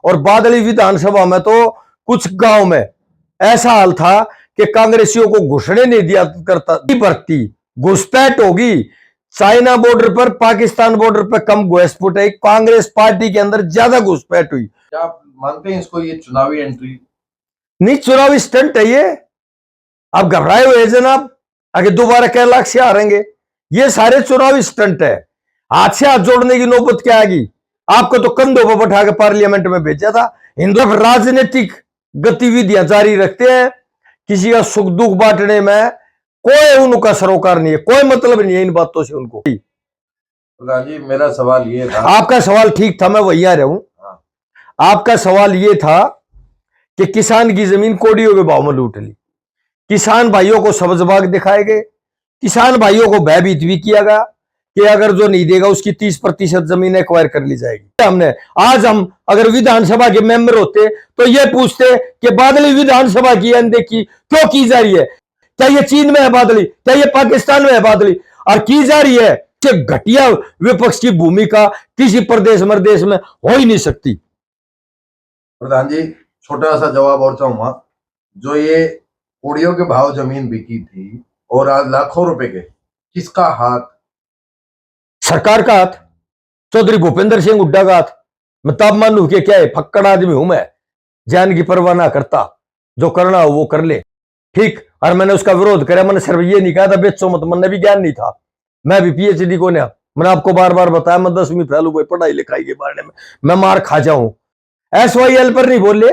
और बादली विधानसभा में तो कुछ गांव में ऐसा हाल था कि कांग्रेसियों को घुसने नहीं दिया करता भर्ती घुसपैठ होगी। चाइना बॉर्डर पर, पाकिस्तान बॉर्डर पर कम घुसपैठ है, कांग्रेस पार्टी के अंदर ज्यादा घुसपैठ हुई। क्या आप मानते हैं इसको ये चुनावी एंट्री? नहीं, चुनावी स्टंट है ये। आप घबराए हुए जनाब, आगे दोबारा कैलाश से हारेंगे। ये सारे चुनावी स्टंट है। हाथ से हाथ जोड़ने की नौबत क्या आएगी? आपको तो कंधों पर बैठा के पार्लियामेंट में भेजा था। हिंदू राजनीतिक गतिविधियां जारी रखते हैं, किसी का सुख दुख बांटने में कोई उनका सरोकार नहीं है, कोई मतलब नहीं है इन बातों से उनको। प्रधान जी, मेरा सवाल ये था। आपका सवाल ठीक था, मैं वही आ रहा हूं। आपका सवाल ये था कि किसान की जमीन कोड़ियों के भाव में लूट ली, किसान भाइयों को सब्ज बाग दिखाए गए, किसान भाइयों को भयभीत भी किया गया कि अगर जो नहीं देगा उसकी 30% जमीन एक्वायर कर ली जाएगी। हमने आज हम अगर विधानसभा के मेंबर होते तो ये पूछते कि बादली विधानसभा की अनदेखी क्यों की जा रही है? क्या ये चीन में है बादली? क्या ये पाकिस्तान में है बादली? और की जा रही है घटिया विपक्ष की भूमिका किसी प्रदेश मरदेश में हो ही नहीं सकती। प्रधान जी, छोटा सा जवाब और चाहूंगा। जो ये कोड़ियों के भाव जमीन बिकी थी और आज लाखों रुपए के, किसका हाथ? सरकार का हाथ, चौधरी भूपेंद्र सिंह हुड्डा का हाथ। मैं तब मानू कि क्या है, फक्कड़ आदमी हूं मैं, जान की परवाह ना करता, जो करना हो वो कर ले, ठीक। और मैंने उसका विरोध करा, मैंने सिर्फ ये नहीं कहा था बेचो मत, मैंने भी ज्ञान नहीं था, मैं भी पीएचडी को नहीं। मैंने आपको बार बार बताया, मैं 10वीं फेल हुई पढ़ाई लिखाई के बारे में, मैं मार खा जाऊं। SYL पर नहीं बोले,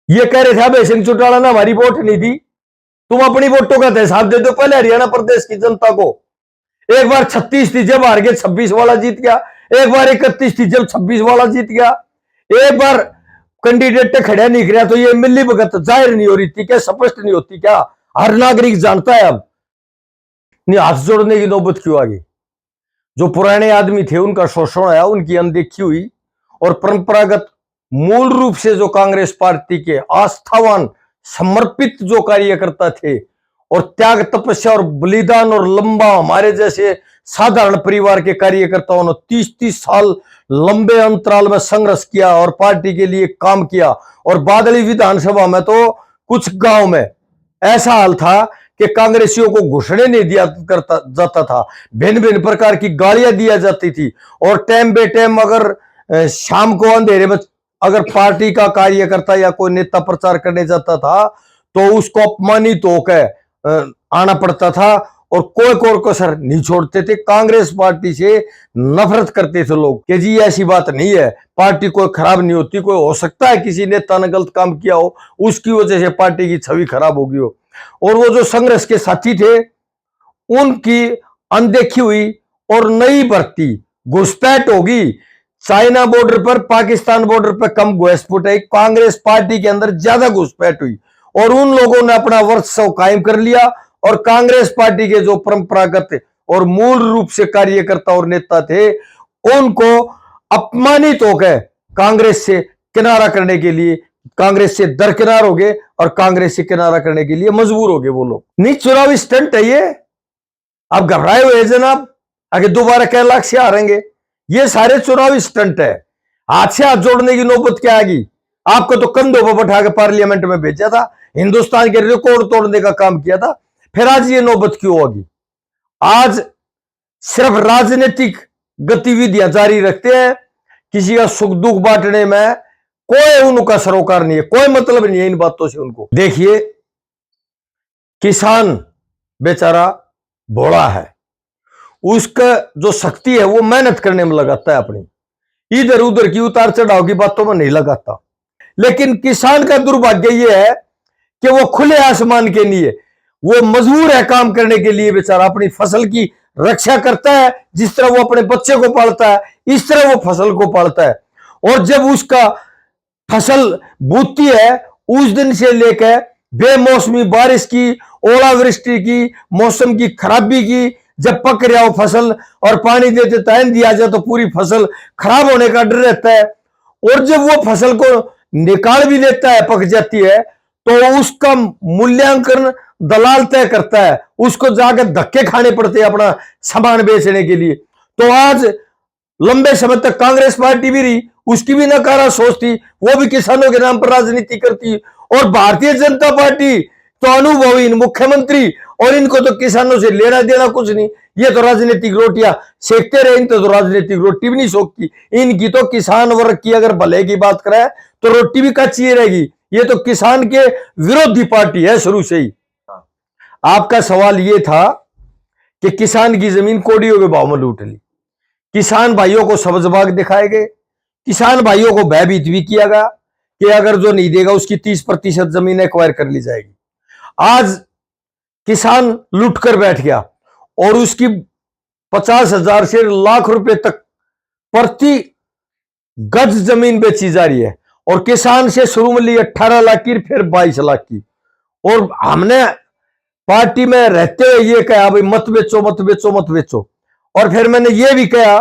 ये कह रहे थे अभय सिंह चौटाला ने हमारी वोट नहीं दी। तुम अपनी वोटों का हिसाब दे दो पहले हरियाणा प्रदेश की जनता को। एक बार 36 थी जब हार गए, 26 वाला जीत गया। एक बार 31 थी जब 26 वाला जीत गया। एक बार कैंडिडेट खड़ा नहीं गया तो ये मिली भगत जाहिर नहीं हो रही थी क्या, स्पष्ट नहीं होती क्या? हर नागरिक जानता है। अब नहीं, हाथ जोड़ने की नौबत क्यों आ गई? जो पुराने आदमी थे उनका शोषण आया, उनकी अनदेखी हुई, और परंपरागत मूल रूप से जो कांग्रेस पार्टी के आस्थावान समर्पित जो कार्यकर्ता थे और त्याग तपस्या और बलिदान और लंबा हमारे जैसे साधारण परिवार के कार्यकर्ताओं ने 30-30 साल लंबे अंतराल में संघर्ष किया और पार्टी के लिए काम किया। और बादली विधानसभा में तो कुछ गांव में ऐसा हाल था कि कांग्रेसियों को घुसने नहीं दिया करता जाता था, भिन्न भिन्न प्रकार की गालियां दिया जाती थी। और टाइम बे टाइम अगर शाम को अंधेरे में अगर पार्टी का कार्यकर्ता या कोई नेता प्रचार करने जाता था तो उसको अपमानित होकर आना पड़ता था, और कोई कसर नहीं छोड़ते थे। कांग्रेस पार्टी से नफरत करते थे लोग कि जी ऐसी बात नहीं है, पार्टी कोई खराब नहीं होती, कोई हो सकता है किसी नेता ने गलत काम किया हो, उसकी वजह से पार्टी की छवि खराब होगी हो। और वो जो संघर्ष के साथी थे उनकी अनदेखी हुई और नई भर्ती घुसपैठ होगी। चाइना बॉर्डर पर, पाकिस्तान बॉर्डर पर कम घुसपैठ है, कांग्रेस पार्टी के अंदर ज्यादा घुसपैठ हुई और उन लोगों ने अपना वर्चस्व कायम कर लिया। और कांग्रेस पार्टी के जो परंपरागत और मूल रूप से कार्यकर्ता और नेता थे उनको अपमानित होकर कांग्रेस से किनारा करने के लिए, कांग्रेस से दरकिनार हो गए और कांग्रेस से किनारा करने के लिए मजबूर हो गए वो लोग। नहीं, चुनावी स्टंट है ये। आप घबराए हुए जनाब, आगे दोबारा कैलाश से हारेंगे। ये सारे चुनावी स्टंट है। हाथ से हाथ जोड़ने की नौबत क्या आएगी? आपको तो कंधों पर बैठा के पार्लियामेंट में भेजा था, हिंदुस्तान के रिकॉर्ड तोड़ने का काम किया था, फिर आज ये नौबत क्यों होगी? आज सिर्फ राजनीतिक गतिविधियां जारी रखते हैं, किसी का सुख दुख बांटने में कोई उनका सरोकार नहीं है, कोई मतलब नहीं है इन बातों से उनको। देखिए, किसान बेचारा भोला है, उसका जो शक्ति है वो मेहनत करने में लगाता है अपनी, इधर उधर की उतार चढ़ाव की बातों में नहीं लगाता। लेकिन किसान का दुर्भाग्य यह है कि वो खुले आसमान के लिए वो मजबूर है काम करने के लिए। बेचारा अपनी फसल की रक्षा करता है, जिस तरह वो अपने बच्चे को पालता है इस तरह वो फसल को पालता है। और जब उसका फसल बूती है उस दिन से लेकर बेमौसमी बारिश की, ओलावृष्टि की, मौसम की खराबी की, जब पक रहा हो फसल और पानी देते टाइम दिया जाए तो पूरी फसल खराब होने का डर रहता है। और जब वो फसल को निकाल भी लेता है, पक जाती है, तो उसका मूल्यांकन दलाल तय करता है, उसको जाकर धक्के खाने पड़ते हैं अपना सामान बेचने के लिए। तो आज लंबे समय तक कांग्रेस पार्टी भी रही उसकी भी नकारा सोच थी, वो भी किसानों के नाम पर राजनीति करती। और भारतीय जनता पार्टी तो अनुभवी मुख्यमंत्री, और इनको तो किसानों से लेना देना कुछ नहीं, ये तो राजनीतिक रोटियां सेकते रहे, इनको तो राजनीतिक रोटी भी नहीं सोखती। इनकी तो किसान वर्ग की अगर भले की बात करें तो रोटी भी कच्ची रहेगी। ये तो किसान के विरोधी पार्टी है शुरू से ही। आपका सवाल ये था कि किसान की जमीन कोड़ियों के भाव में लूट ली, किसान भाइयों को सब्ज बाग दिखाए गए, किसान भाइयों को भयभीत भी किया गया कि अगर जो नहीं देगा उसकी 30% जमीन एक्वायर कर ली जाएगी। आज किसान लूट कर बैठ गया और उसकी 50,000 से लाख रुपए तक प्रति गज जमीन बेची जा रही है। और किसान से शुरू में ली 18 लाख की, फिर 22 लाख की। और हमने पार्टी में रहते हुए ये कहा भाई मत बेचो मत बेचो मत बेचो। और फिर मैंने ये भी कहा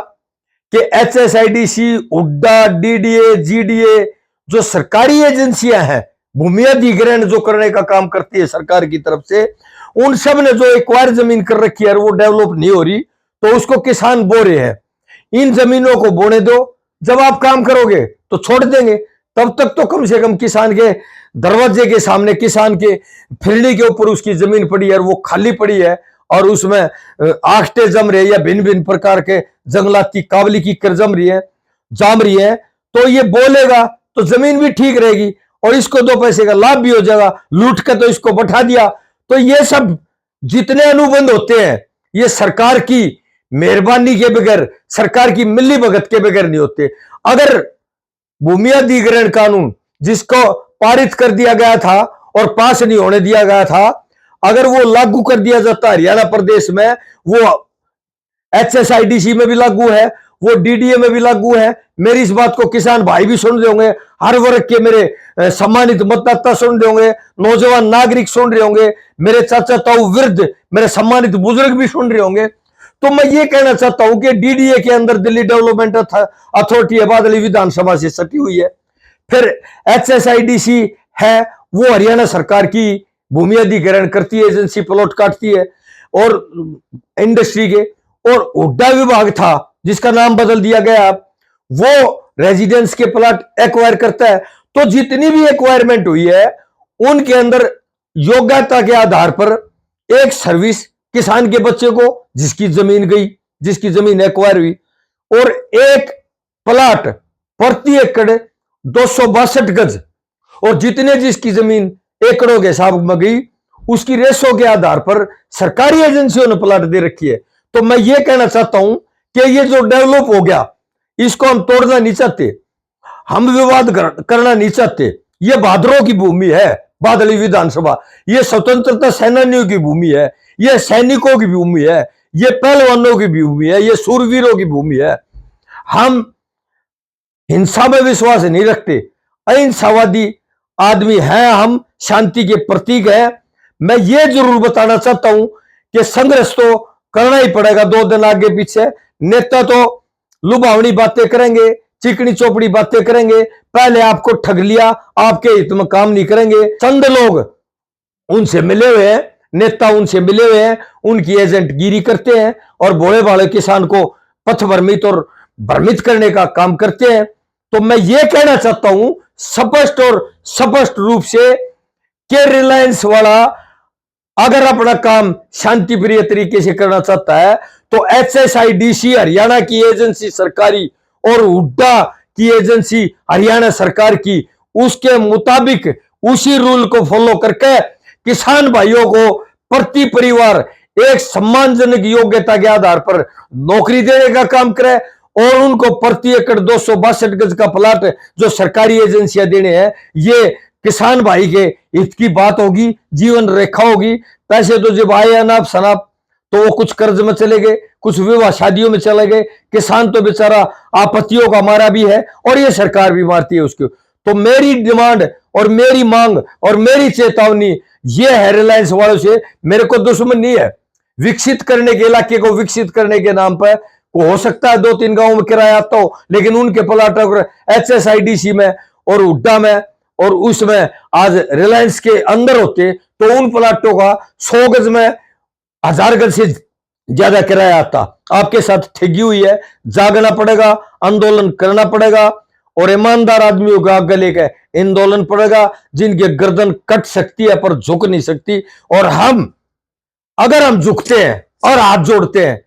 कि HSIDC, हुड्डा, DDA, GDA जो सरकारी एजेंसियां हैं, भूमि अधिग्रहण जो करने का काम करती है सरकार की तरफ से, उन सब ने जो एक्वायर जमीन कर रखी है वो डेवलप नहीं हो रही, तो उसको किसान बो रहे हैं। इन जमीनों को बोने दो, जब आप काम करोगे तो छोड़ देंगे, तब तक तो कम से कम किसान के दरवाजे के सामने, किसान के फिरनी के ऊपर उसकी जमीन पड़ी है और वो खाली पड़ी है और उसमें आष्टे जम रहे या भिन्न भिन्न प्रकार के जंगलात की काबली की कर जाम रही है, तो ये बोलेगा तो जमीन भी ठीक रहेगी और इसको 2 पैसे का लाभ भी हो जाएगा। लूट के तो इसको बैठा दिया। तो ये सब जितने अनुबंध होते हैं ये सरकार की मेहरबानी के बगैर, सरकार की मिली भगत के बगैर नहीं होते। अगर भूमि अधिग्रहण कानून जिसको पारित कर दिया गया था और पास नहीं होने दिया गया था, अगर वो लागू कर दिया जाता हरियाणा प्रदेश में, वो HSIDC में भी लागू है, वो DDA में भी लागू है, मेरी इस बात को किसान भाई भी सुन रहे होंगे, हर वर्ग के मेरे सम्मानित मतदाता सुन रहे होंगे, नौजवान नागरिक सुन रहे होंगे, मेरे चाचा ताऊ वृद्ध, मेरे सम्मानित बुजुर्ग भी सुन रहे होंगे। तो मैं ये कहना चाहता हूं कि DDA के अंदर दिल्ली डेवलपमेंट अथॉरिटी है, बादली विधानसभा से सटी हुई है। फिर HSIDC है, वो हरियाणा सरकार की भूमि अधिग्रहण करती है एजेंसी, प्लॉट काटती है और इंडस्ट्री के। और हुड्डा विभाग था जिसका नाम बदल दिया गया, वो रेजिडेंस के प्लॉट एक्वायर करता है। तो जितनी भी एक्वायरमेंट हुई है उनके अंदर योग्यता के आधार पर एक सर्विस किसान के बच्चे को, जिसकी जमीन गई, जिसकी जमीन एक्वायर हुई, और एक प्लॉट प्रति एकड़ 262 गज, और जितने जिसकी जमीन एकड़ों के हिसाब में गई उसकी रेशो के आधार पर सरकारी एजेंसियों ने प्लॉट दे रखी है। तो मैं ये कहना चाहता हूं कि ये जो डेवलप हो गया इसको हम तोड़ना नहीं चाहते, हम विवाद करना नहीं चाहते। ये बहादुरों की भूमि है बादली विधानसभा, ये स्वतंत्रता सेनानियों की भूमि है, ये सैनिकों की भूमि है, ये पहलवानों की भूमि है, ये सूरवीरों की भूमि है। हम हिंसा में विश्वास नहीं रखते, अहिंसावादी आदमी हैं, हम शांति के प्रतीक है। मैं ये जरूर बताना चाहता हूं कि संघर्ष तो करना ही पड़ेगा, 2 दिन आगे पीछे। नेता तो लुभावनी बातें करेंगे, चिकनी चौपड़ी बातें करेंगे, पहले आपको ठग लिया, आपके हित में काम नहीं करेंगे। चंद लोग उनसे मिले हुए हैं, नेता उनसे मिले हुए हैं, उनकी एजेंट गिरी करते हैं और भोले भाले किसान को पथ भ्रमित और भ्रमित करने का काम करते हैं। तो मैं ये कहना चाहता हूं स्पष्ट और स्पष्ट रूप से कि रिलायंस वाला अगर अपना काम शांति प्रिय तरीके से करना चाहता है तो HSIDC हरियाणा की एजेंसी सरकारी और हुड्डा की एजेंसी हरियाणा सरकार की, उसके मुताबिक उसी रूल को फॉलो करके किसान भाइयों को प्रति परिवार एक सम्मानजनक योग्यता के आधार पर नौकरी देने का काम करे और उनको प्रति एकड़ 262 गज का प्लाट जो सरकारी एजेंसियां देने हैं, ये किसान भाई के हित की बात होगी, जीवन रेखा होगी। पैसे तो जब आए अनाप शनाप तो वो कुछ कर्ज में चले गए, कुछ विवाह शादियों में चले गए, किसान तो बेचारा आपत्तियों का मारा भी है और ये सरकार भी मारती है उसको। तो मेरी डिमांड और मेरी मांग और मेरी चेतावनी ये है रिलायंस वालों से, मेरे को दुश्मन नहीं है, विकसित करने के इलाके को विकसित करने के नाम पर हो सकता है 2-3 गांव में किराया आता हो, लेकिन उनके प्लाट अगर HSIDC में और हुड्डा में और उसमें आज रिलायंस के अंदर होते तो उन प्लाटों का 100 गज में 1000 गज से ज्यादा किराया आता। आपके साथ ठगी हुई है, जागना पड़ेगा, आंदोलन करना पड़ेगा और ईमानदार आदमियों का गले का आंदोलन पड़ेगा, जिनकी गर्दन कट सकती है पर झुक नहीं सकती। और अगर हम झुकते हैं और हाथ जोड़ते हैं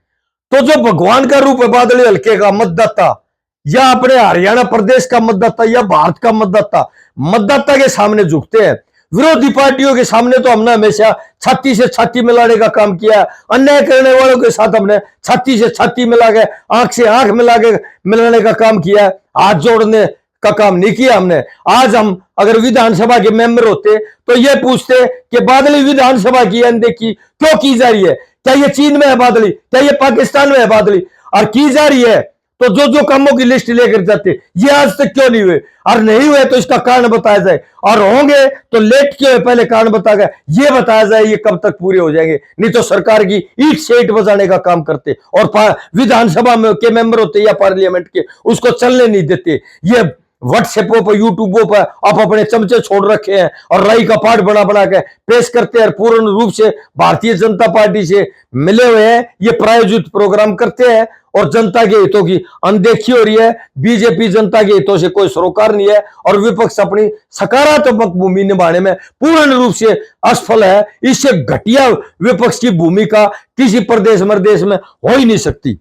तो जो भगवान का रूप है बादल हल्के का मतदाता, या अपने हरियाणा प्रदेश का मतदाता, या भारत का मतदाता के सामने झुकते हैं। विरोधी पार्टियों के सामने तो हमने हमेशा छाती से छाती मिलाने का काम किया है। अन्याय करने वालों के साथ हमने छाती से छाती मिला के, आंख से आंख मिलाने का काम किया है, हाथ जोड़ने का काम नहीं किया हमने। आज हम अगर विधानसभा के मेंबर होते तो ये पूछते कि बादली विधानसभा की अनदेखी क्यों की जा रही है? क्या ये चीन में है बादली? क्या ये पाकिस्तान में है बादली? और की जा रही है तो जो जो कामों की लिस्ट लेकर जाते, ये आज तक क्यों नहीं हुए? और नहीं हुए तो इसका कारण बताया जाए, और होंगे तो लेट क्यों है, पहले कारण बताया गया, ये बताया जाए ये कब तक पूरे हो जाएंगे। नहीं तो सरकार की ईट से ईट बजाने का काम करते और विधानसभा में के मेंबर होते या पार्लियामेंट के, उसको चलने नहीं देते। ये व्हाट्सएपों पर, यूट्यूबों पर आप अपने चमचे छोड़ रखे हैं और राई का पाठ बना बना के पेश करते हैं, पूर्ण रूप से भारतीय जनता पार्टी से मिले हुए हैं, ये प्रायोजित प्रोग्राम करते हैं और जनता के हितों की अनदेखी हो रही है। बीजेपी जनता के हितों से कोई सरोकार नहीं है और विपक्ष अपनी सकारात्मक भूमि निभाने में पूर्ण रूप से असफल है। इससे घटिया विपक्ष की भूमिका किसी प्रदेश मरदेश में हो ही नहीं सकती।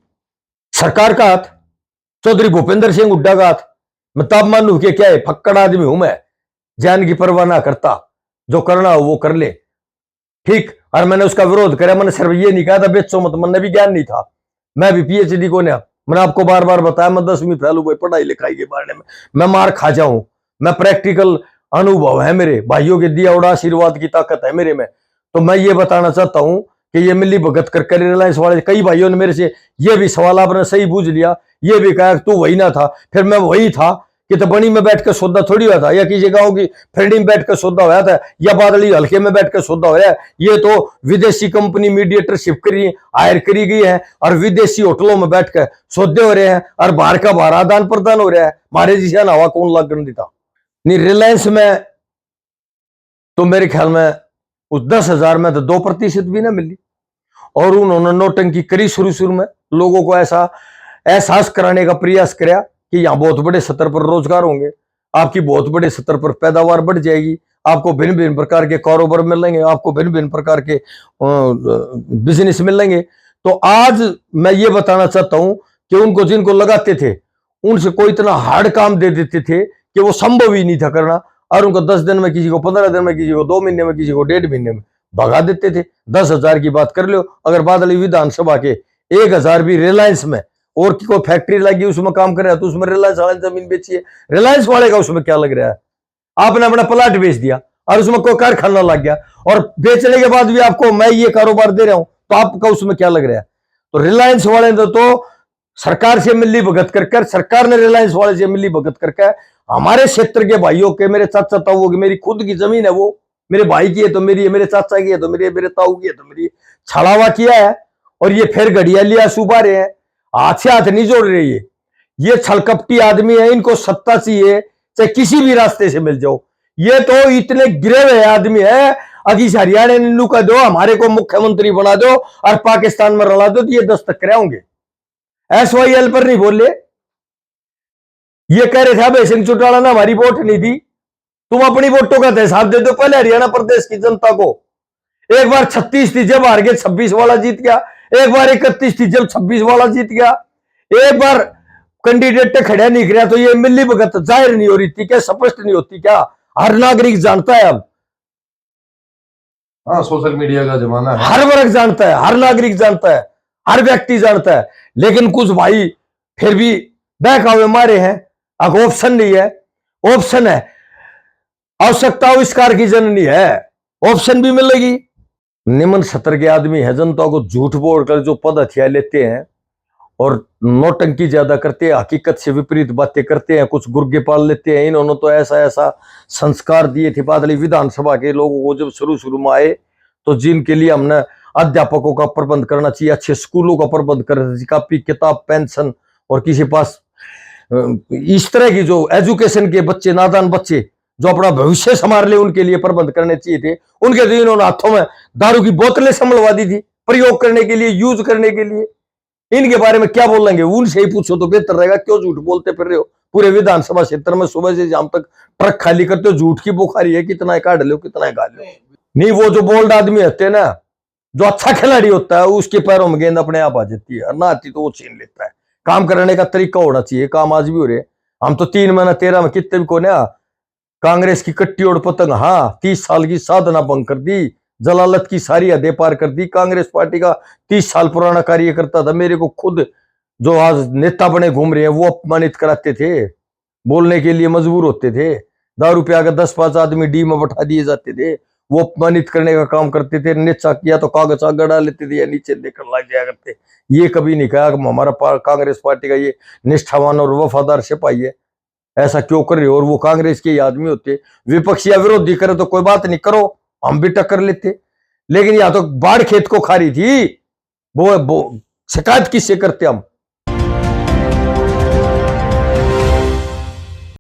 सरकार का हाथ, चौधरी भूपेंद्र सिंह हुड्डा का हाथ, मैं तापमान के क्या है, फक्कड़ आदमी हूं मैं, जान की परवाह ना करता, जो करना हो वो कर ले, ठीक। और मैंने उसका विरोध करा, मैंने सिर्फ ये नहीं कहा था बेचो मत, मैंने भी ज्ञान नहीं था, मैं भी पीएचडी को नहीं, मैंने आपको बार बार बताया मैं 10वीं फेल हुआ पढ़ाई लिखाई के बारे में, मैं मार खा जाऊं, मैं प्रैक्टिकल अनुभव है मेरे भाइयों के दिया उड़ा आशीर्वाद की ताकत है मेरे में। तो मैं ये बताना चाहता हूं कि ये मिली भगत कर रिलायंस वाले कई भाइयों ने मेरे से ये भी सवाल आपने सही बूझ लिया, ये भी कहा तू वही ना था, फिर मैं वही था कि तो बनी में बैठकर सौदा थोड़ी हुआ था, या किसी गांव की फेंडी में बैठकर सौदा हुआ था, या बादली हल्के में बैठकर सौदा हुआ है। ये तो विदेशी कंपनी मीडिएटरशिप करी हायर करी गई है और विदेशी होटलों में बैठकर सौदे हो रहे हैं और बाहर का बाहर आदान प्रदान हो रहा है। मारे जिसे हवा कौन लागन देता नहीं। रिलायंस में तो मेरे ख्याल में उस 10,000 में तो 2% भी ना मिली, और उन्होंने नोटंकी करी शुरू में, लोगों को ऐसा एहसास कराने का प्रयास किया कि यहां बहुत बड़े स्तर पर रोजगार होंगे, आपकी बहुत बड़े स्तर पर पैदावार बढ़ जाएगी, आपको भिन्न भिन्न प्रकार के कारोबार मिलेंगे, आपको भिन्न भिन्न प्रकार के बिजनेस मिलेंगे। तो आज मैं ये बताना चाहता हूं कि उनको जिनको लगाते थे उनसे कोई इतना हार्ड काम दे देते थे कि वो संभव ही नहीं था करना, और उनको 10 दिन में, किसी को 15 दिन में, किसी को 2 महीने में, किसी को 1.5 महीने में भगा देते थे। 10,000 की बात कर लो, अगर बादली विधानसभा के 1,000 भी रिलायंस में और की कोई फैक्ट्री लगी उसमें काम कर रहा है तो उसमें रिलायंस वाले जमीन बेची है, रिलायंस वाले का उसमें क्या लग रहा है? आपने अपना प्लाट बेच दिया और उसमें कोई कारखाना लग गया, और बेचने के बाद भी आपको मैं ये कारोबार दे रहा हूं तो आपका उसमें क्या लग रहा है? तो रिलायंस वाले ने तो सरकार से मिली भगत कर, सरकार ने रिलायंस वाले से मिली भगत करके हमारे क्षेत्र के भाइयों के, मेरे चाचा ताऊ की, मेरी खुद की जमीन है, वो मेरे भाई की है तो मेरी है, मेरे चाचा की है तो मेरे ताऊ की है तो मेरी, छलावा किया है। और ये फिर घड़ियालिया सुबह रहे हैं, हाथ से हाथ नहीं जोड़ रहे। ये छलकपटी आदमी है, इनको सत्ता चाहिए चाहे किसी भी रास्ते से मिल जाओ। ये तो इतने गिरे हुए आदमी है, अगर हरियाणा नीलू का दो, हमारे को मुख्यमंत्री बना दो और पाकिस्तान में रला दो तो ये दस्तक कराओगे। SYL पर नहीं बोले, ये कह रहे थे भाई सिंह चौटाला ने हमारी वोट नहीं दी, तुम अपनी वोटों का हिसाब दे दो पहले हरियाणा प्रदेश की जनता को। एक बार 36 थी जब हार गए, 26 वाला जीत गया, एक बार 31 थी जब 26 वाला जीत गया, एक बार कैंडिडेट खड़ा नहीं गया, तो ये मिली भगत जाहिर नहीं हो रही थी क्या, स्पष्ट नहीं होती क्या? हर नागरिक जानता है अब, हाँ सोशल मीडिया का जमाना है, हर वर्ग जानता है, हर नागरिक जानता है, हर व्यक्ति जानता है। लेकिन कुछ भाई फिर भी बहकावे मारे हैं, अब ऑप्शन नहीं है, ऑप्शन है, आवश्यकता आविष्कार की जननी है, ऑप्शन भी मिलेगी। निम्न सत्र के आदमी है, जनता को झूठ बोलकर जो पद हथियार लेते हैं और नौटंकी ज्यादा करते हैं, हकीकत से विपरीत बातें करते हैं, कुछ गुर्गे पाल लेते हैं। इन्होंने तो ऐसा संस्कार दिए थे बादली विधानसभा के लोगों को जब शुरू में आए, तो जिनके लिए हमने अध्यापकों का प्रबंध करना चाहिए, अच्छे स्कूलों का प्रबंध करना चाहिए, कापी किताब पेंशन, और किसी पास इस तरह की जो एजुकेशन के बच्चे, नादान बच्चे जो अपना भविष्य संभाल ले, उनके लिए प्रबंध करने चाहिए थे। उनके लिए इन्होंने हाथों में दारू की बोतलें संभलवा दी थी प्रयोग करने के लिए, यूज करने के लिए। इनके बारे में क्या बोलेंगे? उनसे ही पूछो तो बेहतर रहेगा, क्यों झूठ बोलते फिर रहे हो? पूरे विधानसभा क्षेत्र में सुबह से शाम तक ट्रक खाली करते हो, झूठ की बुखारी है, कितना है काट लो, कितना है गा लो। नहीं, वो जो बोल्ड आदमी होते हैं ना, जो अच्छा खिलाड़ी होता है, उसके पैरों में गेंद अपने आप आ जाती है, और ना आती तो वो छीन लेता है। काम करने का तरीका होना चाहिए, काम आज भी हो रहे। हम तो 3 महीना 13 में कितने भी को ना कांग्रेस की कट्टी और पतंग, हाँ 30 साल की साधना भंग कर दी, जलालत की सारी हदें पार कर दी। कांग्रेस पार्टी का 30 साल पुराना कार्यकर्ता था, मेरे को खुद जो आज नेता बने घूम रहे हैं वो अपमानित कराते थे, बोलने के लिए मजबूर होते थे। दारू पे आकर 10-5 आदमी डी में बैठा दिए जाते थे, वो अपमानित करने का काम करते थे। नीचा किया तो कागज आगे डाल लेते थे या नीचे देकर लग जाया करते। ये कभी नहीं कहा कि हमारा कांग्रेस पार्टी का ये निष्ठावान और वफादार सिपाही है, ऐसा क्यों कर रहे हो। और वो कांग्रेस के आदमी होते, विपक्ष या विरोधी करे तो कोई बात नहीं, करो, हम भी टक्कर लेते। लेकिन या तो बाढ़ खेत को खा रही थी, वो शिकायत किससे करते हम।